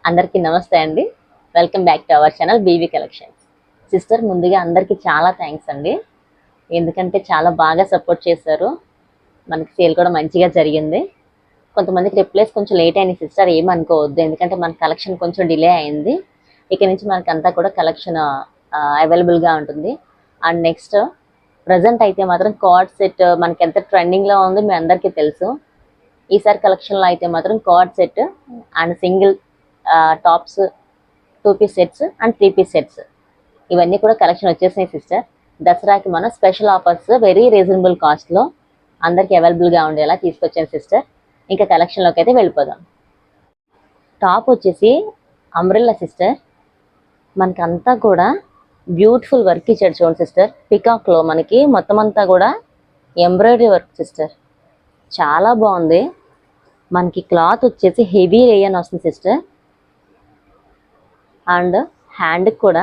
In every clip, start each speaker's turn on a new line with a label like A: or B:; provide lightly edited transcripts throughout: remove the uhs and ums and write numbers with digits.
A: అందరికీ నమస్తే అండి. Welcome back to our channel BV collections. Sister, ముందుగా అందరికీ చాలా థ్యాంక్స్ అండి. ఎందుకంటే చాలా బాగా సపోర్ట్ చేశారు. మనకి సేల్ కూడా మంచిగా జరిగింది. కొంతమందికి రిప్లైస్ కొంచెం లేట్ అయింది సిస్టర్, ఏమనుకోవద్దు. ఎందుకంటే మన కలెక్షన్ కొంచెం డిలే అయింది. ఇక నుంచి మనకి అంతా కూడా కలెక్షన్ అవైలబుల్గా ఉంటుంది. అండ్ నెక్స్ట్ ప్రజెంట్ అయితే మాత్రం కార్డ్ సెట్ మనకి ఎంత ట్రెండింగ్లో ఉంది మీ అందరికీ తెలుసు. ఈసారి కలెక్షన్లో అయితే మాత్రం cord set and single tops, 2 piece sets and 3 piece sets ఇవన్నీ కూడా కలెక్షన్ వచ్చేసినాయి సిస్టర్. దసరాకి మన స్పెషల్ ఆఫర్స్ వెరీ రీజనబుల్ కాస్ట్లో అందరికి అవైలబుల్గా ఉండేలా తీసుకొచ్చాను సిస్టర్. ఇంకా కలెక్షన్లోకి అయితే వెళ్ళిపోదాం. టాప్ వచ్చేసి అంబ్రెల్లా సిస్టర్. మనకంతా కూడా బ్యూటిఫుల్ వర్క్ ఇచ్చాడు చూడండి సిస్టర్. పికాక్లో మనకి మొత్తం అంతా కూడా ఎంబ్రాయిడరీ వర్క్ సిస్టర్, చాలా బాగుంది. మనకి క్లాత్ వచ్చేసి హెవీ రేయన్ వస్తుంది సిస్టర్. అండ్ హ్యాండ్కి కూడా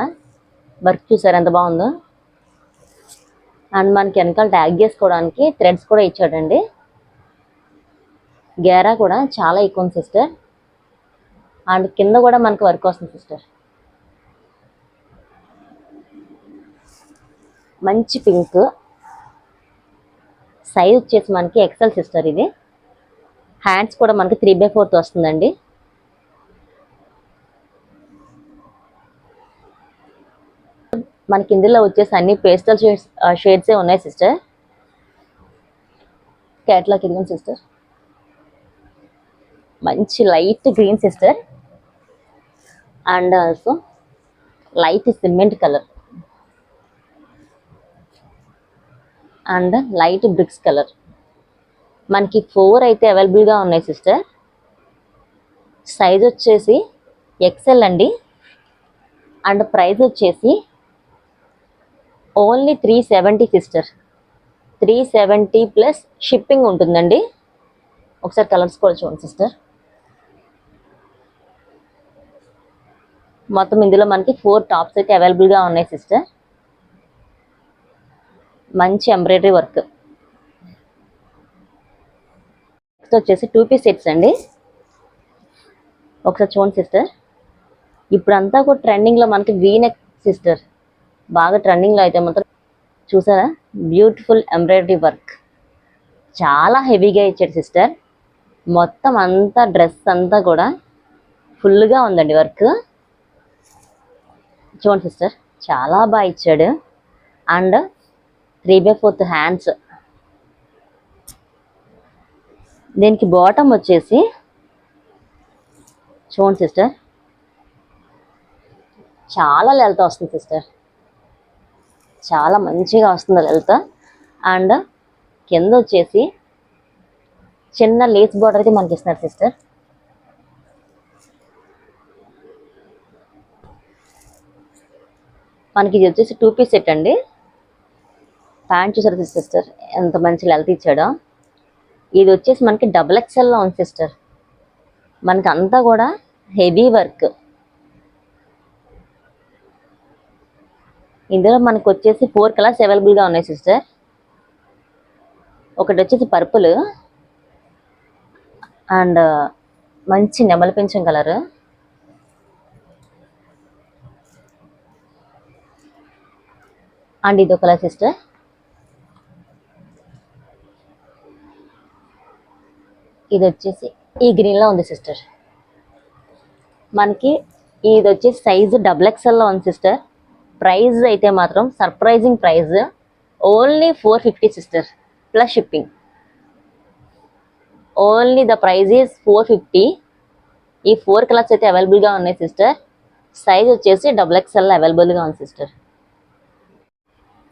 A: వర్క్ చూసారు ఎంత బాగుందో. అండ్ మనకి వెనకాల ట్యాగ్ చేసుకోవడానికి థ్రెడ్స్ కూడా ఇచ్చాడండి. గేరా కూడా చాలా ఎక్కువ ఉంది సిస్టర్. అండ్ కింద కూడా మనకి వర్క్ వస్తుంది సిస్టర్. మంచి పింక్, సైజ్ వచ్చేసి మనకి ఎక్సెల్ సిస్టర్. ఇది హ్యాండ్స్ కూడా మనకి 3/4 వస్తుందండి. మనకి ఇందులో వచ్చేసి అన్ని పేస్టల్ షేడ్సే ఉన్నాయి సిస్టర్. క్యాట్లాగ్ ఇదిగోండి సిస్టర్, మంచి light green sister. And also light cement colour and light bricks colour. మనకి 4 అయితే అవైలబుల్గా ఉన్నాయి సిస్టర్. సైజ్ వచ్చేసి ఎక్సెల్ అండి. అండ్ ప్రైస్ వచ్చేసి ఓన్లీ 370 సిస్టర్. 370 ప్లస్ షిప్పింగ్ ఉంటుందండి. ఒకసారి కలర్స్ కూడా చూడండి సిస్టర్. మొత్తం ఇందులో మనకి 4 టాప్స్ అయితే అవైలబుల్గా ఉన్నాయి సిస్టర్. మంచి ఎంబ్రాయిడరీ వర్క్. నెక్స్ట్ వచ్చేసి 2 పీస్ సెట్స్ అండి. ఒకసారి చూడండి సిస్టర్. ఇప్పుడంతా కూడా ట్రెండింగ్లో మనకి వీనెక్ సిస్టర్, బాగా ట్రెండింగ్లో అయితే మాత్రం చూసారా, బ్యూటిఫుల్ ఎంబ్రాయిడరీ వర్క్ చాలా హెవీగా ఇచ్చాడు సిస్టర్. మొత్తం అంతా డ్రెస్ అంతా కూడా ఫుల్గా ఉందండి వర్క్. చూడండి సిస్టర్, చాలా బాగా ఇచ్చాడు. And 3/4 hands. దీనికి బాటమ్ వచ్చేసి చూడండి సిస్టర్, చాలా లెల్త్ వస్తుంది సిస్టర్, చాలా మంచిగా వస్తుంది లెల్త్. అండ్ కింద వచ్చేసి చిన్న లేస్ బార్డర్ అయితే మనకి ఇస్తున్నారు సిస్టర్. మనకి ఇది వచ్చేసి 2 పీస్ సెట్ అండి. ప్యాంట్ చూసారు సిస్టర్ ఎంత మంచి లెల్త్ ఇచ్చాడో. ఇది వచ్చేసి మనకి XXL ఉంది సిస్టర్. మనకి అంతా కూడా హెవీ వర్క్. ఇందులో మనకు వచ్చేసి 4 కలర్స్ అవైలబుల్గా ఉన్నాయి సిస్టర్. ఒకటి వచ్చేసి పర్పుల్ అండ్ మంచి నెమలి పింఛం కలర్. అండ్ ఇదో కలర్ సిస్టర్. ఇది వచ్చేసి ఈ గ్రీన్లో ఉంది సిస్టర్. మనకి ఇది వచ్చేసి సైజు XXL ఉంది సిస్టర్. ప్రైస్ అయితే మాత్రం surprising price, only 450 sister plus shipping. Only the price is 450. ఈ 4 కలర్స్ అయితే అవైలబుల్గా ఉన్నాయి సిస్టర్. సైజ్ వచ్చేసి XXL అవైలబుల్గా ఉంది సిస్టర్.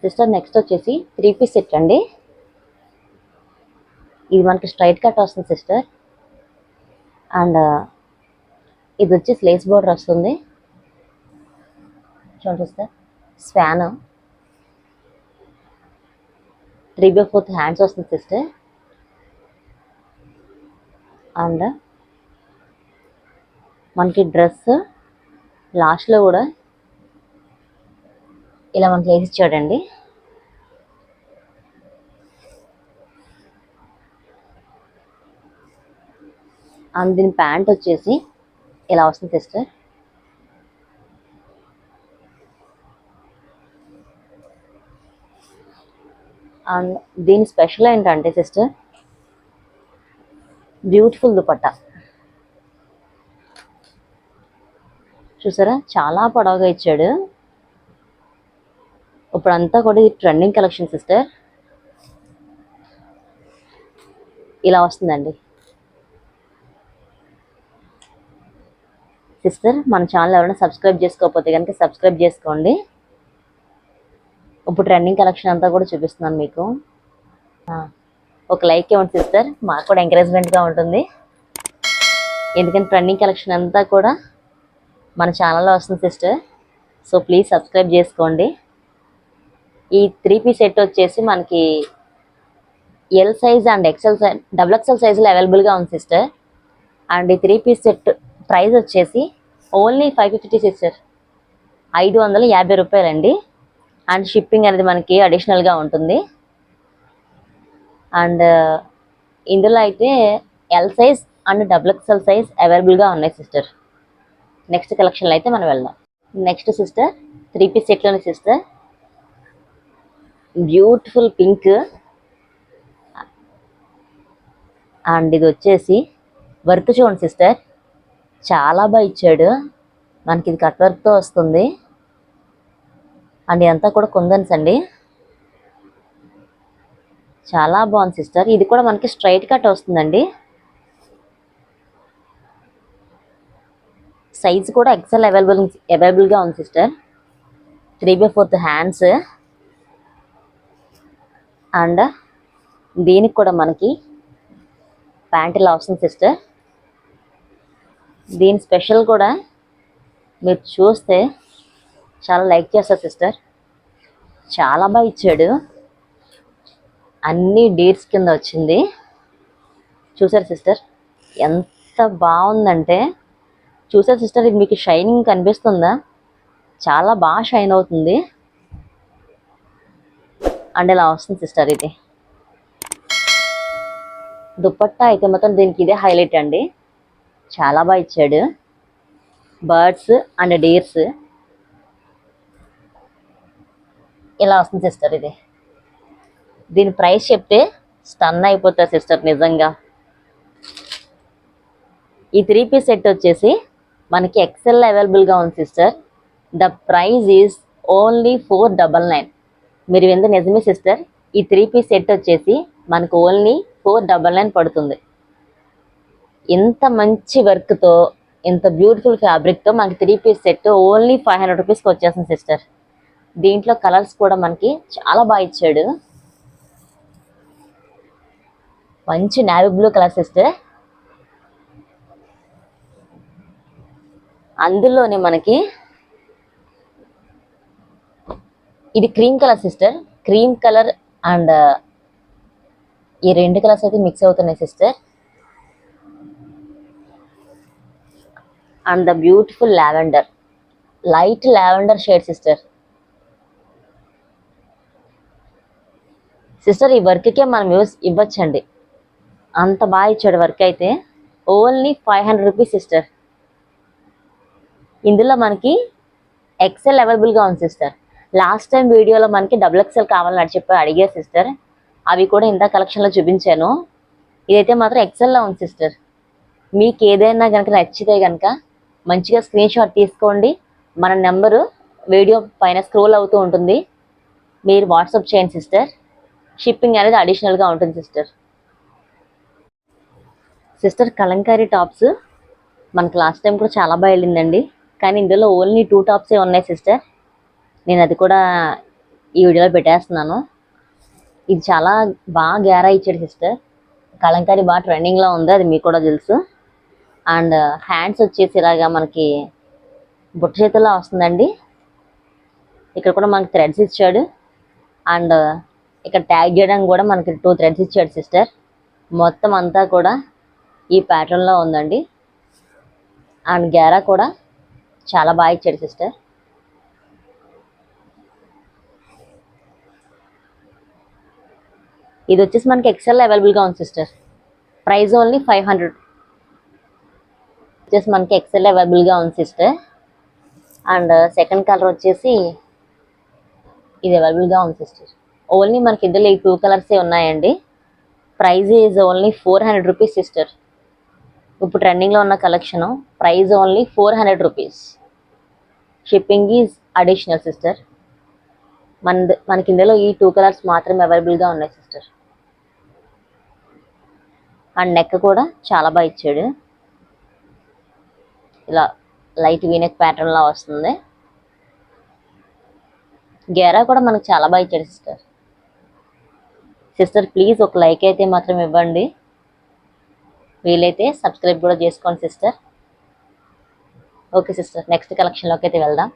A: సిస్టర్ నెక్స్ట్ వచ్చేసి 3 పీస్ సెట్ అండి. ఇది మనకి స్ట్రైట్ కట్ వస్తుంది సిస్టర్. అండ్ ఇది వచ్చేసి లేస్ బోర్డర్ వస్తుంది చూడండి సిస్టర్. స్వాన్ 3/4 హ్యాండ్స్ వస్తుంది సిస్టర్. అండ్ మనకి డ్రెస్ లాస్ట్లో కూడా ఇలా మనకి లేసి ఇచ్చాడండి. అండ్ దీని ప్యాంట్ వచ్చేసి ఇలా వస్తుంది సిస్టర్. అండ్ దీని స్పెషల్ ఏంటంటే సిస్టర్, బ్యూటిఫుల్ దుపట్టా చూసారా, చాలా పొడవుగా ఇచ్చాడు. ఇప్పుడంతా కూడా ఇది ట్రెండింగ్ కలెక్షన్ సిస్టర్. ఇలా వస్తుందండి సిస్టర్. మన ఛానల్ ఎవరైనా సబ్స్క్రైబ్ చేసుకోకపోతే కనుక సబ్స్క్రైబ్ చేసుకోండి. ఇప్పుడు ట్రెండింగ్ కలెక్షన్ అంతా కూడా చూపిస్తున్నాను మీకు. ఒక లైక్ ఇవ్వండి సిస్టర్, మాకు కూడా ఎంకరేజ్మెంట్గా ఉంటుంది. ఎందుకంటే ట్రెండింగ్ కలెక్షన్ అంతా కూడా మన ఛానల్లో వస్తుంది సిస్టర్. సో ప్లీజ్ సబ్స్క్రైబ్ చేసుకోండి. ఈ 3 పీస్ సెట్ వచ్చేసి మనకి L size and XL size, double XL సైజులో అవైలబుల్గా ఉంది సిస్టర్. అండ్ ఈ 3 పీస్ సెట్ ప్రైస్ వచ్చేసి ఓన్లీ 550 సిస్టర్, 550 రూపాయలండి. అండ్ షిప్పింగ్ అనేది మనకి అడిషనల్గా ఉంటుంది. అండ్ ఇందులో అయితే L size and double XL size అవైలబుల్గా ఉన్నాయి సిస్టర్. నెక్స్ట్ కలెక్షన్లో అయితే మనం వెళ్దాం. నెక్స్ట్ సిస్టర్ 3 పీస్ సెట్లోని సిస్టర్, బ్యూటిఫుల్ పింక్. అండ్ ఇది వచ్చేసి వర్క్ చూడండి సిస్టర్, చాలా బాగా ఇచ్చాడు మనకి. ఇది కట్ వర్క్తో వస్తుంది. అండ్ ఇదంతా కూడా కుందన్స్ అండి, చాలా బాగుంది సిస్టర్. ఇది కూడా మనకి స్ట్రైట్ కట్ వస్తుందండి. సైజ్ కూడా ఎక్సెల్ అవైలబుల్గా ఉంది సిస్టర్. 3/4 హ్యాండ్స్. అండ్ దీనికి కూడా మనకి ప్యాంట్ ఇలా వస్తుంది సిస్టర్. దీని స్పెషల్ కూడా మీరు చూస్తే చాలా లైక్ చేస్తారు సిస్టర్. చాలా బాగా ఇచ్చాడు, అన్ని డీర్స్ కింద వచ్చింది. చూసారు సిస్టర్ ఎంత బాగుందంటే. చూసారు సిస్టర్, ఇది మీకు షైనింగ్ కనిపిస్తుందా? చాలా బాగా షైన్ అవుతుంది. అండ్ ఇలా వస్తుంది సిస్టర్. ఇది దుపట్టా అయితే మాత్రం దీనికి ఇదే హైలైట్ అండి, చాలా బాగా ఇచ్చాడు. బర్డ్స్ అండ్ డీర్స్ ఇలా వస్తుంది సిస్టర్. ఇది దీని ప్రైస్ చెప్తే స్టన్ అయిపోతారు సిస్టర్ నిజంగా. ఈ 3 పీస్ సెట్ వచ్చేసి మనకి ఎక్సెల్ అవైలబుల్గా ఉంది sister. The price is only 499. మీరు వింది నిజమే సిస్టర్. ఈ 3 పీస్ సెట్ వచ్చేసి మనకు ఓన్లీ 499 పడుతుంది. ఇంత మంచి వర్క్తో, ఇంత బ్యూటిఫుల్ ఫ్యాబ్రిక్తో మనకి 3 పీస్ సెట్ ఓన్లీ 500 రూపీస్కి వచ్చేస్తుంది సిస్టర్. దీంట్లో కలర్స్ కూడా మనకి చాలా బాగా ఇచ్చాడు. మంచి నేవీ బ్లూ కలర్ సిస్టర్. అందులోనే మనకి ఇది cream colour sister. Cream colour and ఈ 2 కలర్స్ అయితే మిక్స్ అవుతున్నాయి sister. And the beautiful lavender, light lavender shade sister. Sister ఈ వర్క్కే మనం ఇవ్వచ్చండి, అంత బాగా ఇచ్చాడు వర్క్ అయితే. Only 500 rupees sister. ఇందులో మనకి ఎక్సెల్ అవైలబుల్గా ఉంది సిస్టర్. లాస్ట్ టైం వీడియోలో మనకి డబుల్ ఎక్సెల్ కావాలని చెప్పి అడిగారు సిస్టర్. అవి కూడా ఇంత కలెక్షన్లో చూపించాను. ఇదైతే మాత్రం ఎక్సెల్లో ఉంది సిస్టర్. మీకు ఏదైనా కనుక నచ్చితే కనుక మంచిగా స్క్రీన్ షాట్ తీసుకోండి. మన నెంబరు వీడియో పైన స్క్రోల్ అవుతూ ఉంటుంది, మీరు వాట్సాప్ చేయండి సిస్టర్. షిప్పింగ్ అనేది అడిషనల్గా ఉంటుంది సిస్టర్. సిస్టర్ కలంకారీ టాప్స్ మనకు లాస్ట్ టైం కూడా చాలా బాగా వెళ్ళిందండి. కానీ ఇందులో ఓన్లీ 2 టాప్సే ఉన్నాయి సిస్టర్. నేను అది కూడా ఈ వీడియోలో పెట్టేస్తున్నాను. ఇది చాలా బాగా గ్యారా ఇచ్చాడు సిస్టర్. కలంకారీ బాగా ట్రెండింగ్లో ఉంది, అది మీకు కూడా తెలుసు. అండ్ హ్యాండ్స్ వచ్చేసి ఇలాగా మనకి బుట్ట చేతుల్లో వస్తుందండి. ఇక్కడ కూడా మనకి థ్రెడ్స్ ఇచ్చాడు. అండ్ ఇక్కడ ట్యాగ్ చేయడానికి కూడా మనకి 2 థ్రెడ్స్ ఇచ్చాడు సిస్టర్. మొత్తం అంతా కూడా ఈ ప్యాటర్న్లో ఉందండి. అండ్ గ్యారా కూడా చాలా బాగా ఇచ్చాడు సిస్టర్. ఇది వచ్చేసి మనకి ఎక్సెల్ అవైలబుల్గా ఉంది సిస్టర్. Price only 500. వచ్చేసి మనకి ఎక్సెల్ అవైలబుల్గా ఉంది సిస్టర్. అండ్ సెకండ్ కలర్ వచ్చేసి ఇది అవైలబుల్గా ఉంది సిస్టర్. ఓన్లీ మనకి ఇందులో ఈ 2 కలర్సే ఉన్నాయండి. Price is only 400 rupees sister. ఇప్పుడు ట్రెండింగ్లో ఉన్న collection. Price only 400 rupees. Shipping is additional sister. మనకి ఇందులో ఈ 2 కలర్స్ మాత్రమే అవైలబుల్గా ఉన్నాయి సిస్టర్. అండ్ నెక్ కూడా చాలా బాగా ఇచ్చాడు. ఇలా లైట్ వీనెక్ ప్యాటర్న్లా వస్తుంది. గేరా కూడా మనకు చాలా బాగా ఇచ్చాడు సిస్టర్. సిస్టర్ ప్లీజ్ ఒక లైక్ అయితే మాత్రం ఇవ్వండి. వీలైతే సబ్స్క్రైబ్ కూడా చేసుకోండి సిస్టర్. ఓకే సిస్టర్, నెక్స్ట్ కలెక్షన్లోకి అయితే వెళ్దాం.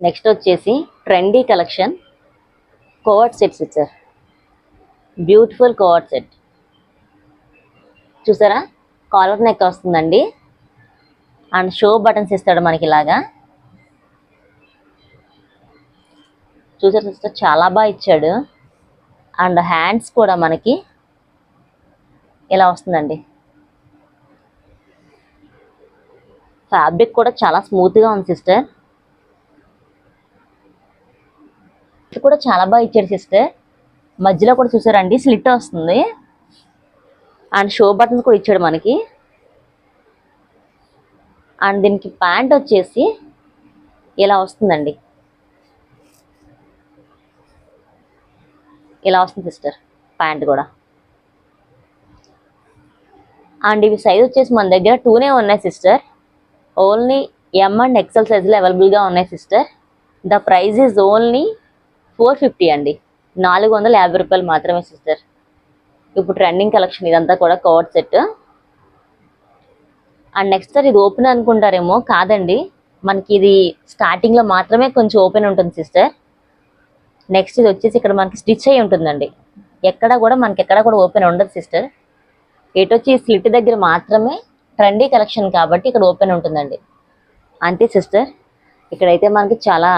A: నెక్స్ట్ వచ్చేసి trendy collection covert set sister. Beautiful covert set చూసారా, కాలర్ నెక్ వస్తుందండి. అండ్ షో బటన్స్ ఇస్తాడు మనకి ఇలాగా. చూసారు సిస్టర్, చాలా బాగా ఇచ్చాడు. అండ్ హ్యాండ్స్ కూడా మనకి ఇలా వస్తుందండి. ఫ్యాబ్రిక్ కూడా చాలా స్మూత్గా ఉంది సిస్టర్. ఇది కూడా చాలా బాగా ఇచ్చాడు సిస్టర్. మధ్యలో కూడా చూసారండి స్లిట్ వస్తుంది. అండ్ షో బటన్స్ కూడా ఇచ్చాడు మనకి. అండ్ దీనికి ప్యాంట్ వచ్చేసి ఇలా వస్తుందండి. ఇలా వస్తుంది సిస్టర్ ప్యాంట్ కూడా. అండ్ ఇవి సైజ్ వచ్చేసి మన దగ్గర 2నే ఉన్నాయి sister. Only M and XL సైజులో అవైలబుల్గా ఉన్నాయి sister. The price is only 450 అండి. 450 రూపాయలు మాత్రమే సిస్టర్. ఇప్పుడు ట్రెండింగ్ కలెక్షన్ ఇదంతా కూడా covert set. And next sir ఇది ఓపెన్ అనుకుంటారేమో, కాదండి. మనకి ఇది స్టార్టింగ్లో మాత్రమే కొంచెం ఓపెన్ ఉంటుంది సిస్టర్. నెక్స్ట్ ఇది వచ్చేసి ఇక్కడ మనకి స్టిచ్ అయి ఉంటుందండి. ఎక్కడ కూడా ఓపెన్ ఉండదు సిస్టర్. ఎటు వచ్చి స్లిట్ దగ్గర మాత్రమే ట్రెండీ కలెక్షన్ కాబట్టి ఇక్కడ ఓపెన్ ఉంటుందండి. అంతే సిస్టర్. ఇక్కడైతే మనకి చాలా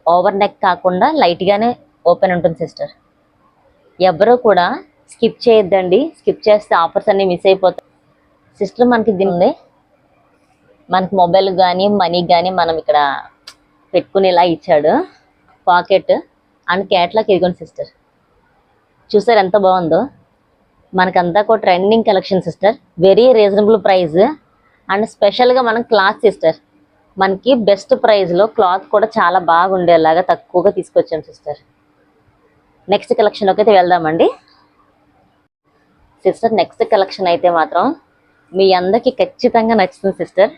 A: ఓవర్ నెక్ కాకుండా లైట్గానే ఓపెన్ ఉంటుంది సిస్టర్. ఎవరూ కూడా స్కిప్ చేయొద్దండి. స్కిప్ చేస్తే ఆఫర్స్ అన్నీ మిస్ అయిపోతాయి సిస్టర్. మనకి దీని మనకి మొబైల్ కానీ మనీ కానీ మనం ఇక్కడ పెట్టుకునేలా ఇచ్చాడు. పాకెట్ అండ్ క్యాట్లాగ్ ఇదిగోండి సిస్టర్. చూసారు ఎంత బాగుందో. మనకంతా కూడా trending collection sister. Very reasonable price. And స్పెషల్గా మనం క్లాత్ సిస్టర్ మనకి బెస్ట్ ప్రైస్లో క్లాత్ కూడా చాలా బాగా ఉండేలాగా తక్కువగా తీసుకొచ్చాం సిస్టర్. నెక్స్ట్ కలెక్షన్లోకి అయితే వెళ్దామండి సిస్టర్. నెక్స్ట్ కలెక్షన్ అయితే మాత్రం మీ అందరికీ ఖచ్చితంగా నచ్చుతుంది సిస్టర్.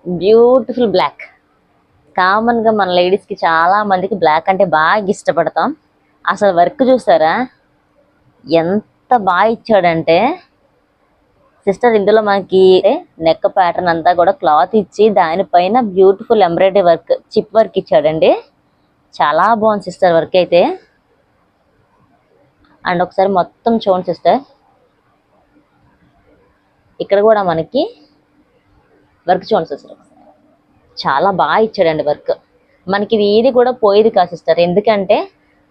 A: Beautiful black. కామన్గా మన లేడీస్కి చాలా మందికి బ్లాక్ అంటే బాగా ఇష్టపడతాం. అసలు వర్క్ చూసారా ఎంత బాగా ఇచ్చాడంటే సిస్టర్. ఇందులో మనకి నెక్ ప్యాటర్న్ అంతా కూడా క్లాత్ ఇచ్చి దానిపైన beautiful embroidery work, chip work ఇచ్చాడండి. చాలా బాగుంది సిస్టర్ వర్క్ అయితే. అండ్ ఒకసారి మొత్తం చూడండి సిస్టర్. ఇక్కడ కూడా మనకి వర్క్ చూడండి సిస్టర్. చాలా బాగా ఇచ్చాడండి వర్క్. మనకి ఇది కూడా పోయేది కాదు సిస్టర్. ఎందుకంటే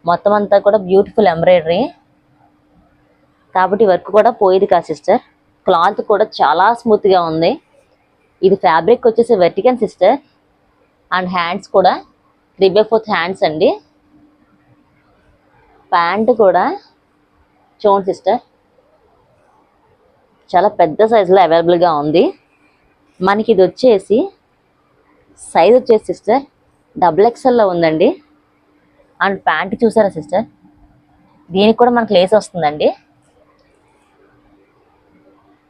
A: మొత్తం అంతా కూడా బ్యూటిఫుల్ ఎంబ్రాయిడరీ కాబట్టి వర్క్ కూడా పోయేది కాదు సిస్టర్. క్లాత్ కూడా చాలా స్మూత్గా ఉంది. ఇది ఫ్యాబ్రిక్ వచ్చేసి వెర్టికన్ సిస్టర్. అండ్ హ్యాండ్స్ కూడా 3/4 హ్యాండ్స్ అండి. ప్యాంట్ కూడా చూడండి సిస్టర్, చాలా పెద్ద సైజులో అవైలబుల్గా ఉంది. మనకి ఇది వచ్చేసి సైజ్ వచ్చేసి సిస్టర్ XXL ఉందండి. అండ్ ప్యాంట్ చూసారా సిస్టర్, దీనికి కూడా మనకు లేస్ వస్తుందండి.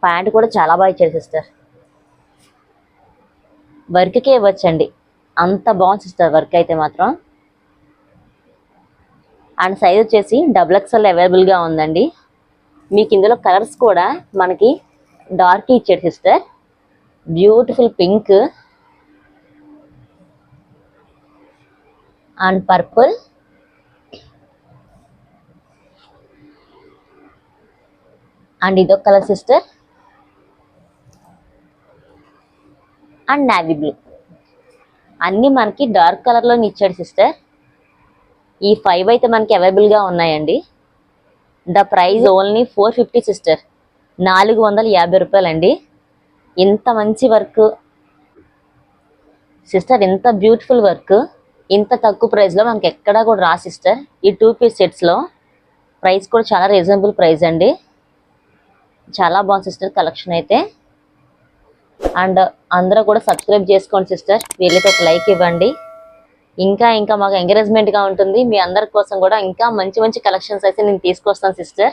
A: ప్యాంట్ కూడా చాలా బాగా ఇచ్చారు సిస్టర్. వర్క్కే ఇవ్వచ్చండి, అంత బాగుంది సిస్టర్ వర్క్ అయితే మాత్రం. అండ్ సైజ్ వచ్చేసి XXL అవైలబుల్గా ఉందండి. మీకు ఇందులో కలర్స్ కూడా మనకి డార్క్ ఇచ్చాడు సిస్టర్. Beautiful pink and purple and ఇదొక colour sister and navy blue. అన్నీ మనకి డార్క్ కలర్లో ఇచ్చాడు సిస్టర్. ఈ 5 అయితే మనకి అవైలబుల్గా ఉన్నాయండి. The praise only 450 sister. 450 రూపాయలండి. ఇంత మంచి వర్క్ సిస్టర్, ఇంత బ్యూటిఫుల్ వర్క్ ఇంత తక్కువ ప్రైస్లో మనకి ఎక్కడా కూడా రా సిస్టర్. ఈ 2 పీస్ సెట్స్లో ప్రైస్ కూడా చాలా రీజనబుల్ ప్రైస్ అండి. చాలా బాగుంది సిస్టర్ కలెక్షన్ అయితే. అండ్ అందరూ కూడా సబ్స్క్రైబ్ చేసుకోండి సిస్టర్, వీళ్ళకి ఒక లైక్ ఇవ్వండి. ఇంకా ఇంకా మాకు ఎంకరేజ్మెంట్గా ఉంటుంది. మీ అందరి కోసం కూడా ఇంకా మంచి మంచి కలెక్షన్స్ అయితే నేను తీసుకొస్తాను సిస్టర్.